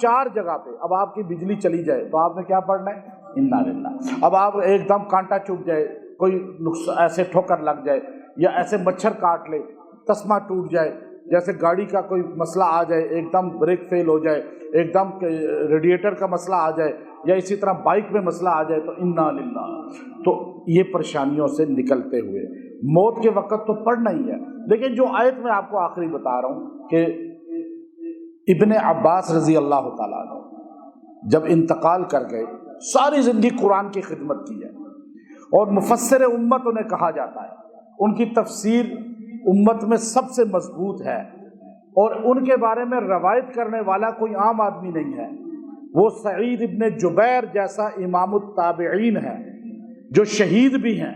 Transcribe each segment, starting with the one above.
4 جگہ پہ اب آپ کی بجلی چلی جائے تو آپ نے کیا پڑھنا ہے؟ انا للہ۔ اب آپ ایک دم کانٹا چوب جائے، کوئی ایسے ٹھوکر لگ جائے، یا ایسے مچھر کاٹ لے، تسمہ ٹوٹ جائے، جیسے گاڑی کا کوئی مسئلہ آ جائے، ایک دم بریک فیل ہو جائے، ایک دم ریڈیٹر کا مسئلہ آ جائے، یا اسی طرح بائک میں مسئلہ آ جائے، تو انا للہ۔ تو یہ پریشانیوں سے نکلتے ہوئے موت کے وقت تو پڑھنا ہی ہے۔ لیکن جو آیت میں آپ کو آخری بتا رہا ہوں کہ ابن عباس رضی اللہ تعالیٰ عنہ جب انتقال کر گئے، ساری زندگی قرآن کی خدمت کی ہے، اور مفسر امت انہیں کہا جاتا ہے، ان کی تفسیر امت میں سب سے مضبوط ہے، اور ان کے بارے میں روایت کرنے والا کوئی عام آدمی نہیں ہے۔ وہ سعید ابن جبیر جیسا امام التابعین ہے جو شہید بھی ہیں،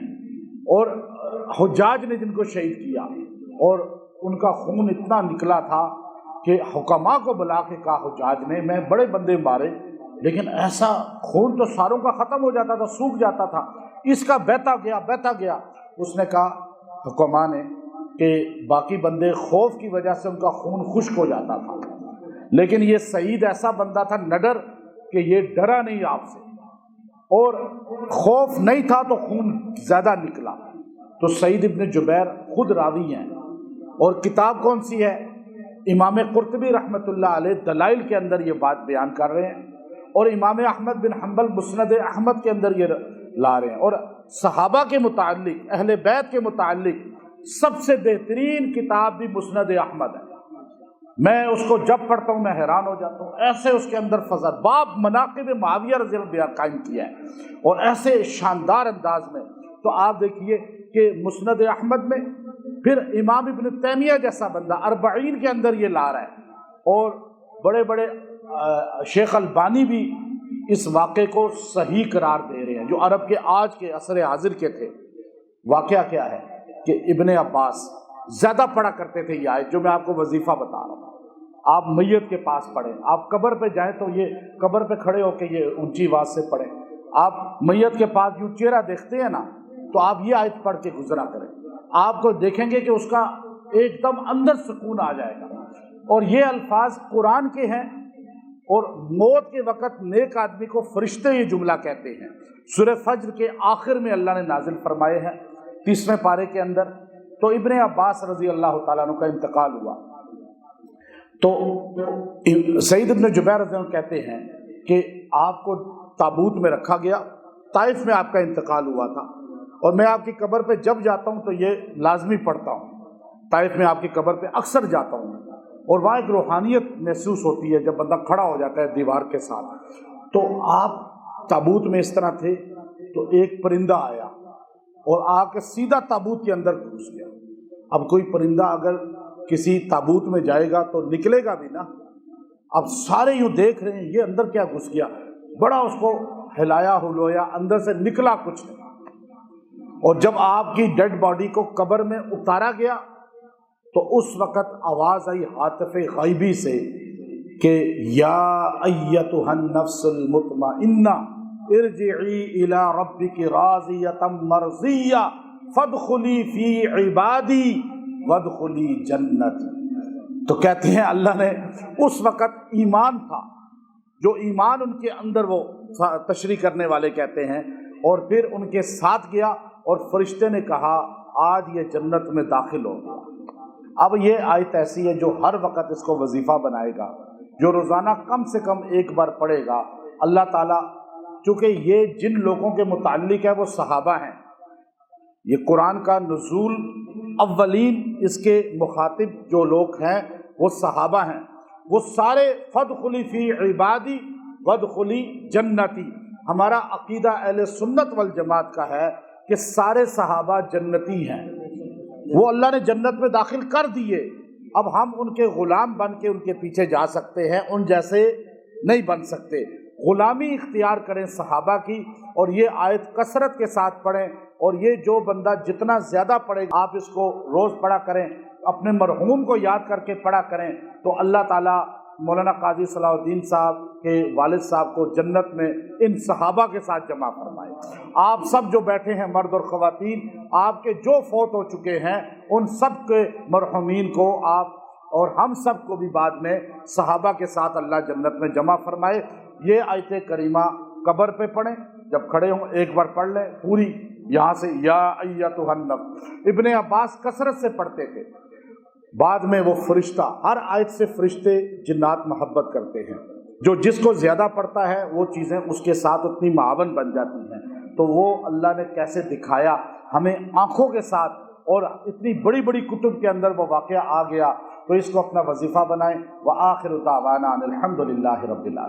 اور حجاج نے جن کو شہید کیا، اور ان کا خون اتنا نکلا تھا کہ حکماء کو بلا کے کہا حجاج نے، میں بڑے بندے مارے لیکن ایسا خون تو ساروں کا ختم ہو جاتا تھا، سوکھ جاتا تھا، اس کا بہتا گیا۔ اس نے کہا حکماء نے کہ باقی بندے خوف کی وجہ سے ان کا خون خشک ہو جاتا تھا، لیکن یہ سعید ایسا بندہ تھا نڈر کہ یہ ڈرا نہیں آپ سے، اور خوف نہیں تھا تو خون زیادہ نکلا۔ تو سعید ابن جبیر خود راوی ہیں، اور کتاب کون سی ہے؟ امام قرطبی رحمۃ اللہ علیہ دلائل کے اندر یہ بات بیان کر رہے ہیں، اور امام احمد بن حنبل مسند احمد کے اندر یہ لا رہے ہیں، اور صحابہ کے متعلق، اہل بیت کے متعلق سب سے بہترین کتاب بھی مسند احمد ہے۔ میں اس کو جب پڑھتا ہوں میں حیران ہو جاتا ہوں، ایسے اس کے اندر فضل باب مناقب معاویہ رضی اللہ عنہ قائم کیا ہے، اور ایسے شاندار انداز میں۔ تو آپ دیکھیے کہ مسند احمد میں پھر امام ابن تیمیہ جیسا بندہ 40 کے اندر یہ لا رہا ہے، اور بڑے بڑے شیخ البانی بھی اس واقعے کو صحیح قرار دے رہے ہیں، جو عرب کے آج کے عصر حاضر کے تھے۔ واقعہ کیا ہے کہ ابن عباس زیادہ پڑھا کرتے تھے یہ آیت جو میں آپ کو وظیفہ بتا رہا ہوں۔ آپ میت کے پاس پڑھیں، آپ قبر پہ جائیں تو یہ قبر پہ کھڑے ہو کے یہ اونچی آواز سے پڑھیں، آپ میت کے پاس یوں چہرہ دیکھتے ہیں نا تو آپ یہ آیت پڑھ کے گزرا کریں، آپ کو دیکھیں گے کہ اس کا ایک دم اندر سکون آ جائے گا۔ اور یہ الفاظ قرآن کے ہیں، اور موت کے وقت نیک آدمی کو فرشتے یہ جملہ کہتے ہیں۔ سورہ فجر کے آخر میں اللہ نے نازل فرمائے ہیں 30ویں پارے کے اندر۔ تو ابن عباس رضی اللہ تعالیٰ عنہ کا انتقال ہوا، تو سعید ابن جبیر رضی اللہ عنہ کہتے ہیں کہ آپ کو تابوت میں رکھا گیا، طائف میں آپ کا انتقال ہوا تھا، اور میں آپ کی قبر پہ جب جاتا ہوں تو یہ لازمی پڑھتا ہوں، طائف میں آپ کی قبر پہ اکثر جاتا ہوں، اور وہاں ایک روحانیت محسوس ہوتی ہے جب بندہ کھڑا ہو جاتا ہے دیوار کے ساتھ۔ تو آپ تابوت میں اس طرح تھے تو ایک پرندہ آیا اور آ کے سیدھا تابوت کے اندر گھس گیا۔ اب کوئی پرندہ اگر کسی تابوت میں جائے گا تو نکلے گا بھی نا، اب سارے یوں دیکھ رہے ہیں یہ اندر کیا گھس گیا، بڑا اس کو ہلایا ہلویا، اندر سے نکلا کچھ نہیں۔ اور جب آپ کی ڈیڈ باڈی کو قبر میں اتارا گیا تو اس وقت آواز آئی ہاتف غیبی سے کہ یا ایتھا النفس المطمئنہ ارجعی الی ربک راضیۃ مرضیہ فادخلی فی عبادی وادخلی جنتی۔ تو کہتے ہیں اللہ نے اس وقت ایمان تھا، جو ایمان ان کے اندر، وہ تشریح کرنے والے کہتے ہیں، اور پھر ان کے ساتھ گیا اور فرشتے نے کہا آج یہ جنت میں داخل ہو گیا۔ اب یہ آیت ایسی ہے جو ہر وقت اس کو وظیفہ بنائے گا، جو روزانہ کم سے کم ایک بار پڑھے گا، اللہ تعالیٰ، چونکہ یہ جن لوگوں کے متعلق ہے وہ صحابہ ہیں، یہ قرآن کا نزول اولین اس کے مخاطب جو لوگ ہیں وہ صحابہ ہیں، وہ سارے فادخلی فی عبادی وادخلی جنتی۔ ہمارا عقیدہ اہل سنت والجماعت کا ہے کہ سارے صحابہ جنتی ہیں، وہ اللہ نے جنت میں داخل کر دیے، اب ہم ان کے غلام بن کے ان کے پیچھے جا سکتے ہیں، ان جیسے نہیں بن سکتے۔ غلامی اختیار کریں صحابہ کی، اور یہ آیت کثرت کے ساتھ پڑھیں، اور یہ جو بندہ جتنا زیادہ پڑھے آپ اس کو روز پڑھا کریں، اپنے مرحوم کو یاد کر کے پڑھا کریں، تو اللہ تعالیٰ مولانا قاضی صلاح الدین صاحب کے والد صاحب کو جنت میں ان صحابہ کے ساتھ جمع فرمائے۔ آپ سب جو بیٹھے ہیں مرد اور خواتین، آپ کے جو فوت ہو چکے ہیں ان سب کے مرحومین کو آپ اور ہم سب کو بھی بعد میں صحابہ کے ساتھ اللہ جنت میں جمع فرمائے۔ یہ آیت کریمہ قبر پہ پڑھیں، جب کھڑے ہوں ایک بار پڑھ لیں پوری، یہاں سے یا ایتھا النفس۔ ابن عباس کثرت سے پڑھتے تھے، بعد میں وہ فرشتہ، ہر آیت سے فرشتے جنات محبت کرتے ہیں، جو جس کو زیادہ پڑھتا ہے وہ چیزیں اس کے ساتھ اتنی معاون بن جاتی ہیں۔ تو وہ اللہ نے کیسے دکھایا ہمیں آنکھوں کے ساتھ، اور اتنی بڑی بڑی کتب کے اندر وہ واقعہ آ گیا، تو اس کو اپنا وظیفہ بنائیں۔ وآخر دعوانا ان الحمد للہ رب العالمین۔